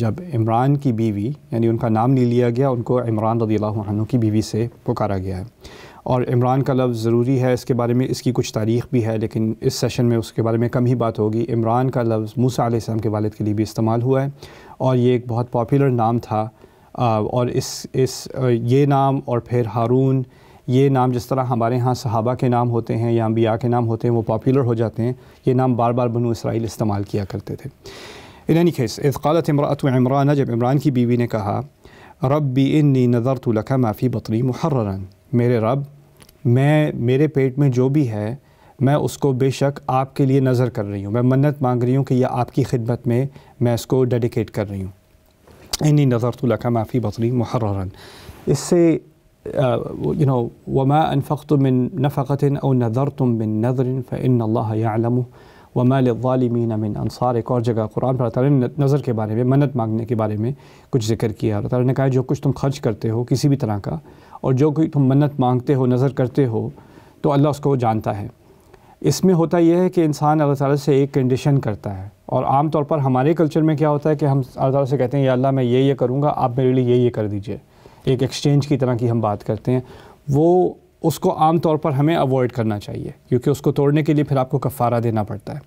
جب عمران کی بیوی، یعنی ان کا نام نہیں لیا گیا، ان کو عمران رضی اللہ عنہ کی بیوی سے پکارا گیا ہے، اور عمران کا لفظ ضروری ہے، اس کے بارے میں اس کی کچھ تاریخ بھی ہے، لیکن اس سیشن میں اس کے بارے میں کم ہی بات ہوگی۔ عمران کا لفظ موسیٰ علیہ السلام کے والد کے لیے بھی استعمال ہوا ہے، اور یہ ایک بہت پاپولر نام تھا، اور یہ نام اور پھر ہارون، یہ نام جس طرح ہمارے ہاں صحابہ کے نام ہوتے ہیں یا انبیاء کے نام ہوتے ہیں وہ پاپولر ہو جاتے ہیں، یہ نام بار بار بنو اسرائیل استعمال کیا کرتے تھے۔ ان اینی کیس، اذ قالت امرأۃ عمران، جب عمران کی بیوی نے کہا ربی انی نذرت لک ما فی بطنی محررا، میرے رب، میرے پیٹ میں جو بھی ہے میں اس کو بے شک آپ کے لیے نظر کر رہی ہوں، میں منت مانگ رہی ہوں کہ یہ آپ کی خدمت میں میں اس کو ڈیڈیکیٹ کر رہی ہوں۔ انی نذرت لک ما فی بطنی محررا، اس سے وما انفقت من نفقۃ او نذرتم من نذر فإن اللہ یعلم وما للظالمین من انصار۔ ایک اور جگہ قرآن پر اللہ تعالیٰ نے نظر کے بارے میں، منت مانگنے کے بارے میں کچھ ذکر کیا۔ اللہ تعالیٰ نے کہا جو کچھ تم خرچ کرتے ہو کسی بھی طرح کا، اور جو کوئی تم منت مانگتے ہو، نظر کرتے ہو، تو اللہ اس کو جانتا ہے۔ اس میں ہوتا یہ ہے کہ انسان اللہ تعالیٰ سے ایک کنڈیشن کرتا ہے، اور عام طور پر ہمارے کلچر میں کیا ہوتا ہے کہ ہم اللہ تعالیٰ سے کہتے ہیں یا اللہ میں یہ کروں گا، آپ میرے لیے یہ کر دیجئے، ایک ایکسچینج کی طرح کی ہم بات کرتے ہیں۔ وہ اس کو عام طور پر ہمیں اوائڈ کرنا چاہیے، کیونکہ اس کو توڑنے کے لیے پھر آپ کو کفارہ دینا پڑتا ہے۔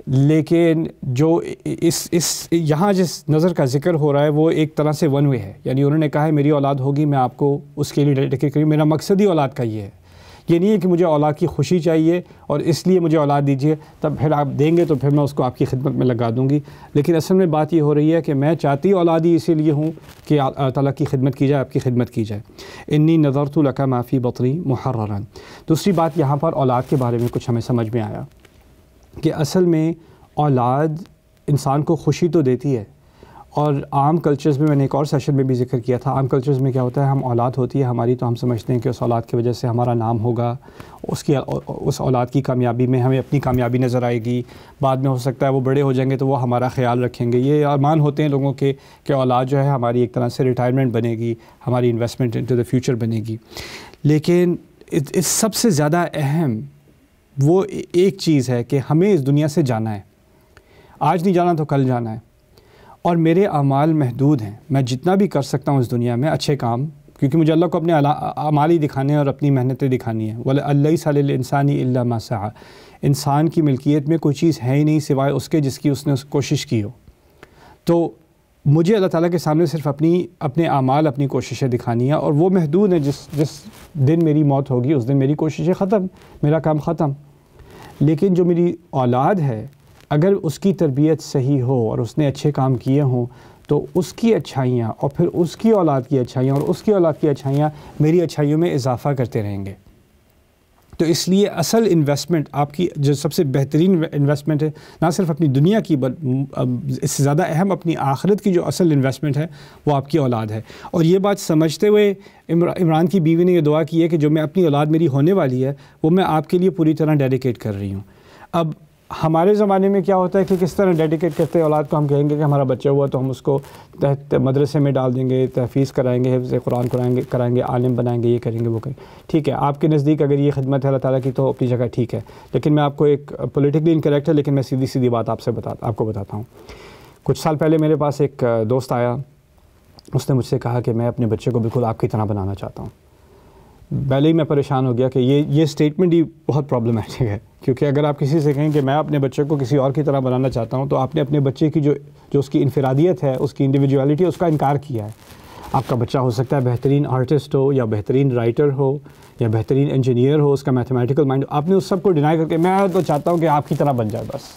لیکن جو یہاں جس نظر کا ذکر ہو رہا ہے وہ ایک طرح سے ون وے ہے، یعنی انہوں نے کہا ہے میری اولاد ہوگی، میں آپ کو اس کے لیے ڈیڈیکیٹ کروں، میرا مقصد ہی اولاد کا یہ ہے، یہ نہیں ہے کہ مجھے اولاد کی خوشی چاہیے اور اس لیے مجھے اولاد دیجیے، تب پھر آپ دیں گے تو پھر میں اس کو آپ کی خدمت میں لگا دوں گی۔ لیکن اصل میں بات یہ ہو رہی ہے کہ میں چاہتی اولاد ہی اسی لیے ہوں کہ اللہ تعالیٰ کی خدمت کی جائے، آپ کی خدمت کی جائے۔ انی نذرت لک ما فی بطنی محررا۔ دوسری بات یہاں پر اولاد کے بارے میں کچھ ہمیں سمجھ میں آیا کہ اصل میں اولاد انسان کو خوشی تو دیتی ہے، اور عام کلچرز میں نے ایک اور سیشن میں بھی ذکر کیا تھا، عام کلچرز میں کیا ہوتا ہے، ہم اولاد ہوتی ہے ہماری تو ہم سمجھتے ہیں کہ اس اولاد کی وجہ سے ہمارا نام ہوگا، اس اولاد کی کامیابی میں ہمیں اپنی کامیابی نظر آئے گی، بعد میں ہو سکتا ہے وہ بڑے ہو جائیں گے تو وہ ہمارا خیال رکھیں گے، یہ ارمان ہوتے ہیں لوگوں کے کہ اولاد جو ہے ہماری ایک طرح سے ریٹائرمنٹ بنے گی، ہماری انویسٹمنٹ انٹو دا فیوچر بنے گی۔ لیکن اس سب سے زیادہ اہم وہ ایک چیز ہے کہ ہمیں اس دنیا سے جانا ہے، آج نہیں جانا تو کل جانا ہے، اور میرے اعمال محدود ہیں، میں جتنا بھی کر سکتا ہوں اس دنیا میں اچھے کام، کیونکہ مجھے اللہ کو اپنے اعمال ہی دکھانے ہیں اور اپنی محنتیں دکھانی ہیں۔ وَلَيْسَ لِلْإِنسَانِ إِلَّا مَا سَعَى، انسان کی ملکیت میں کوئی چیز ہے ہی نہیں سوائے اس کے جس کی اس نے کوشش کی ہو، تو مجھے اللہ تعالیٰ کے سامنے صرف اپنے اعمال، اپنی کوششیں دکھانی ہیں، اور وہ محدود ہیں، جس دن میری موت ہوگی اس دن میری کوششیں ختم، میرا کام ختم۔ لیکن جو میری اولاد ہے، اگر اس کی تربیت صحیح ہو اور اس نے اچھے کام کیے ہوں تو اس کی اچھائیاں اور پھر اس کی اولاد کی اچھائیاں اور اس کی اولاد کی اچھائیاں میری اچھائیوں میں اضافہ کرتے رہیں گے۔ تو اس لیے اصل انویسٹمنٹ آپ کی جو سب سے بہترین انویسٹمنٹ ہے، نہ صرف اپنی دنیا کی اس سے زیادہ اہم اپنی آخرت کی جو اصل انویسٹمنٹ ہے وہ آپ کی اولاد ہے۔ اور یہ بات سمجھتے ہوئے عمران کی بیوی نے یہ دعا کی ہے کہ جو میں اپنی اولاد میری ہونے والی ہے وہ میں آپ کے لیے پوری طرح ڈیڈیکیٹ کر رہی ہوں۔ اب ہمارے زمانے میں کیا ہوتا ہے کہ کس طرح ڈیڈیکیٹ کرتے ہیں اولاد کو، ہم کہیں گے کہ ہمارا بچہ ہوا تو ہم اس کو مدرسے میں ڈال دیں گے، تحفیظ کرائیں گے، حفظ قرآن کرائیں گے، عالم بنائیں گے، یہ کریں گے، وہ کریں گے۔ ٹھیک ہے، آپ کے نزدیک اگر یہ خدمت ہے اللہ تعالیٰ کی تو اپنی جگہ ٹھیک ہے، لیکن میں آپ کو ایک پولیٹیکلی انکریکٹ ہے لیکن میں سیدھی بات آپ کو بتاتا ہوں۔ کچھ سال پہلے میرے پاس ایک دوست آیا، اس نے مجھ سے کہا کہ میں اپنے بچے کو بالکل آپ کی طرح بنانا چاہتا ہوں۔ پہلے ہی میں پریشان ہو گیا کہ یہ اسٹیٹمنٹ ہی بہت پرابلمٹک ہے، کیونکہ اگر آپ کسی سے کہیں کہ میں اپنے بچے کو کسی اور کی طرح بنانا چاہتا ہوں تو آپ نے اپنے بچے کی جو اس کی انفرادیت ہے، اس کی انڈیویجوالٹی ہے، اس کا انکار کیا ہے۔ آپ کا بچہ ہو سکتا ہے بہترین آرٹسٹ ہو یا بہترین رائٹر ہو یا بہترین انجینئر ہو، اس کا میتھمیٹیکل مائنڈ ہو، آپ نے اس سب کو ڈینائی کر کے میں تو چاہتا ہوں کہ آپ کی طرح بن جائے۔ بس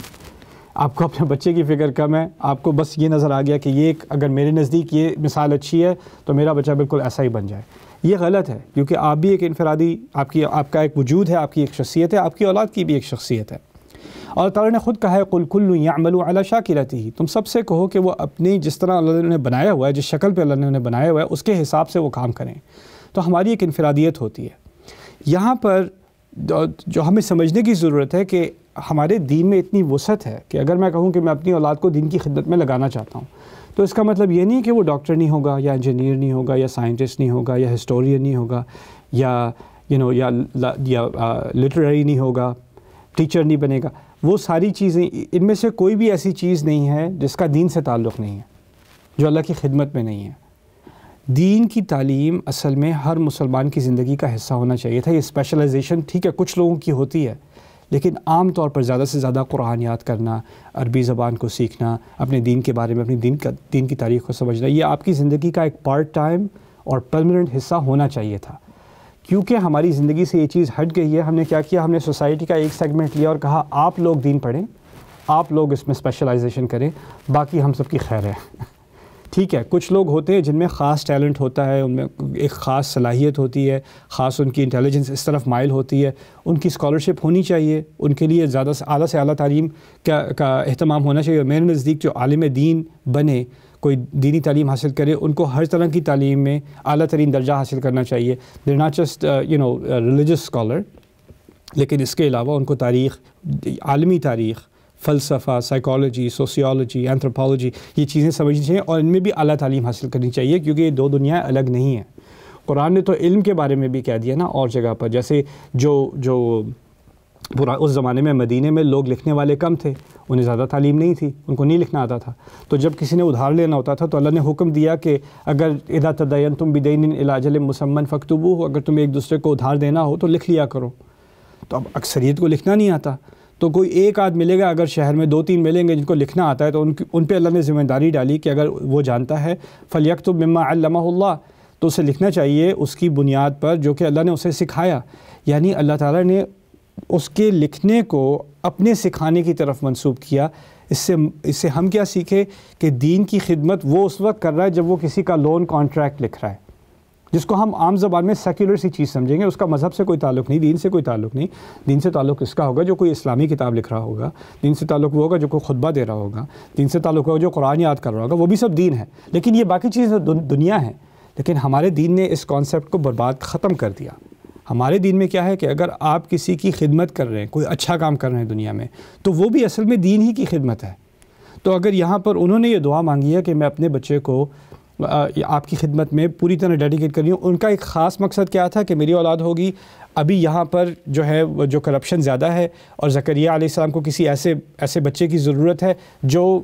آپ کو اپنے بچے کی فکر کم ہے، آپ کو بس یہ نظر آ گیا کہ یہ اگر میرے نزدیک یہ مثال اچھی ہے تو میرا بچہ بالکل ایسا ہی بن جائے۔ یہ غلط ہے، کیونکہ آپ بھی ایک انفرادی، آپ کا ایک وجود ہے، آپ کی ایک شخصیت ہے، آپ کی اولاد کی بھی ایک شخصیت ہے۔ اور تعالیٰ نے خود کہا ہے قُلْ كُلٌّ يَعْمَلُ عَلَى شَاكِلَتِهِ، تم سب سے کہو کہ وہ اپنی جس طرح اللہ نے انہیں بنایا ہوا ہے، جس شکل پہ اللہ نے انہیں بنایا ہوا ہے اس کے حساب سے وہ کام کریں۔ تو ہماری ایک انفرادیت ہوتی ہے۔ یہاں پر جو ہمیں سمجھنے کی ضرورت ہے کہ ہمارے دین میں اتنی وسعت ہے کہ اگر میں کہوں کہ میں اپنی اولاد کو دین کی خدمت میں لگانا چاہتا ہوں تو اس کا مطلب یہ نہیں کہ وہ ڈاکٹر نہیں ہوگا یا انجینئر نہیں ہوگا یا سائنٹسٹ نہیں ہوگا یا ہسٹورین نہیں ہوگا یا لٹریری نہیں ہوگا، ٹیچر نہیں بنے گا۔ وہ ساری چیزیں، ان میں سے کوئی بھی ایسی چیز نہیں ہے جس کا دین سے تعلق نہیں ہے۔ جو اللہ کی خدمت میں نہیں ہے۔ دین کی تعلیم اصل میں ہر مسلمان کی زندگی کا حصہ ہونا چاہیے تھا۔ یہ اسپیشلائزیشن ٹھیک ہے کچھ لوگوں کی ہوتی ہے، لیکن عام طور پر زیادہ سے زیادہ قرآن یاد کرنا، عربی زبان کو سیکھنا، اپنے دین کے بارے میں، اپنی دین کی تاریخ کو سمجھنا، یہ آپ کی زندگی کا ایک پارٹ ٹائم اور پرماننٹ حصہ ہونا چاہیے تھا۔ کیونکہ ہماری زندگی سے یہ چیز ہٹ گئی ہے، ہم نے کیا کیا، ہم نے سوسائٹی کا ایک سیگمنٹ لیا اور کہا آپ لوگ دین پڑھیں، آپ لوگ اس میں اسپیشلائزیشن کریں، باقی ہم سب کی خیر ہے۔ ٹھیک ہے، کچھ لوگ ہوتے ہیں جن میں خاص ٹیلنٹ ہوتا ہے، ان میں ایک خاص صلاحیت ہوتی ہے، خاص ان کی انٹیلیجنس اس طرف مائل ہوتی ہے، ان کی اسکالرشپ ہونی چاہیے، ان کے لیے زیادہ سے اعلیٰ تعلیم کا اہتمام ہونا چاہیے۔ میرے نزدیک جو عالم دین بنے، کوئی دینی تعلیم حاصل کرے، ان کو ہر طرح کی تعلیم میں اعلیٰ ترین درجہ حاصل کرنا چاہیے۔ They not just religious scholar, لیکن اس کے علاوہ ان کو تاریخ، عالمی تاریخ، فلسفہ، سائیکالوجی، سوسیولوجی، اینتھروپولوجی، یہ چیزیں سمجھنی چاہیے اور ان میں بھی اعلیٰ تعلیم حاصل کرنی چاہیے، کیونکہ یہ دو دنیا الگ نہیں ہیں۔ قرآن نے تو علم کے بارے میں بھی کہہ دیا نا اور جگہ پر، جیسے جو اس زمانے میں مدینے میں لوگ لکھنے والے کم تھے، انہیں زیادہ تعلیم نہیں تھی، ان کو نہیں لکھنا آتا تھا، تو جب کسی نے ادھار لینا ہوتا تھا تو اللہ نے حکم دیا کہ اگر اذا تدینتم بدین الی اجل مسمى فاکتبوہ، اگر تمہیں ایک دوسرے کو ادھار دینا ہو تو لکھ لیا کرو۔ تو اب اکثریت کو لکھنا نہیں آتا، تو کوئی ایک آدھ ملے گا، اگر شہر میں 2-3 ملیں گے جن کو لکھنا آتا ہے، تو ان پہ اللہ نے ذمہ داری ڈالی کہ اگر وہ جانتا ہے فلیکتب مما علمہ اللہ، تو اسے لکھنا چاہیے اس کی بنیاد پر جو کہ اللہ نے اسے سکھایا۔ یعنی اللہ تعالیٰ نے اس کے لکھنے کو اپنے سکھانے کی طرف منسوب کیا۔ اس سے ہم کیا سیکھے کہ دین کی خدمت وہ اس وقت کر رہا ہے جب وہ کسی کا لون کانٹریکٹ لکھ رہا ہے، جس کو ہم عام زبان میں سیکولر سی چیز سمجھیں گے، اس کا مذہب سے کوئی تعلق نہیں، دین سے کوئی تعلق نہیں۔ دین سے تعلق اس کا ہوگا جو کوئی اسلامی کتاب لکھ رہا ہوگا، دین سے تعلق وہ ہوگا جو کوئی خطبہ دے رہا ہوگا، دین سے تعلق ہوگا جو قرآن یاد کر رہا ہوگا، وہ بھی سب دین ہے۔ لیکن یہ باقی چیزیں دنیا ہیں، لیکن ہمارے دین نے اس کانسیپٹ کو برباد ختم کر دیا۔ ہمارے دین میں کیا ہے کہ اگر آپ کسی کی خدمت کر رہے ہیں، کوئی اچھا کام کر رہے ہیں دنیا میں، تو وہ بھی اصل میں دین ہی کی خدمت ہے۔ تو اگر یہاں پر انہوں نے یہ دعا مانگی ہے کہ میں اپنے بچے کو آپ کی خدمت میں پوری طرح ڈیڈیکیٹ کر رہی ہوں، ان کا ایک خاص مقصد کیا تھا کہ میری اولاد ہوگی، ابھی یہاں پر جو ہے جو کرپشن زیادہ ہے، اور زکریا علیہ السلام کو کسی ایسے بچے کی ضرورت ہے جو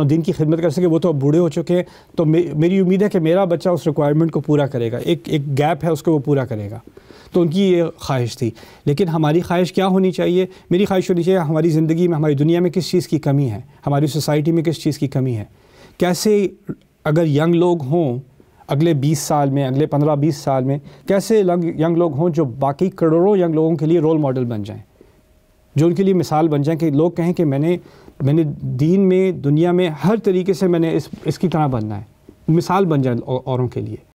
دین کی خدمت کر سکے، وہ تو اب بوڑھے ہو چکے ہیں، تو میری امید ہے کہ میرا بچہ اس ریکوائرمنٹ کو پورا کرے گا، ایک گیپ ہے اس کو وہ پورا کرے گا۔ تو ان کی یہ خواہش تھی۔ لیکن ہماری خواہش کیا ہونی چاہیے؟ میری خواہش ہونی چاہیے ہماری زندگی میں، ہماری دنیا میں کس چیز کی کمی ہے، ہماری سوسائٹی میں کس چیز کی کمی ہے، کیسے اگر ینگ لوگ ہوں اگلے 20 سال میں، اگلے 15-20 سال میں، کیسے ینگ لوگ ہوں جو باقی کروڑوں ینگ لوگوں کے لیے رول ماڈل بن جائیں، جو ان کے لیے مثال بن جائیں، کہ لوگ کہیں کہ میں نے دین میں، دنیا میں ہر طریقے سے میں نے اس کی طرح بننا ہے، مثال بن جائیں اوروں کے لیے۔